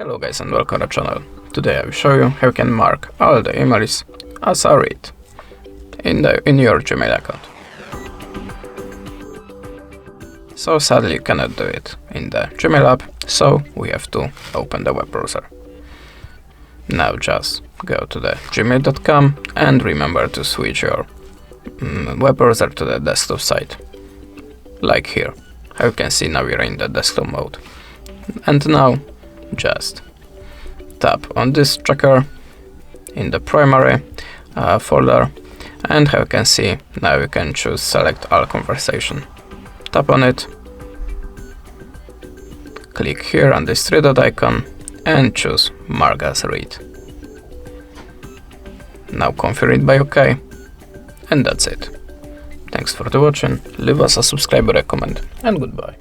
Hello guys and welcome to the channel. Today I will show you how you can mark all the emails as a read in your Gmail account. So sadly you cannot do it in the Gmail app, so we have to open the web browser. Now just go to the gmail.com and remember to switch your web browser to the desktop side. Like here. How you can see, now we're in the desktop mode. And now just tap on this tracker in the primary folder, and how you can see, now you can choose select all conversation. Tap on it, click here on this three dot icon and choose mark as read. Now configure it by OK, and that's it. Thanks for watching, leave us a subscribe or a comment, and goodbye.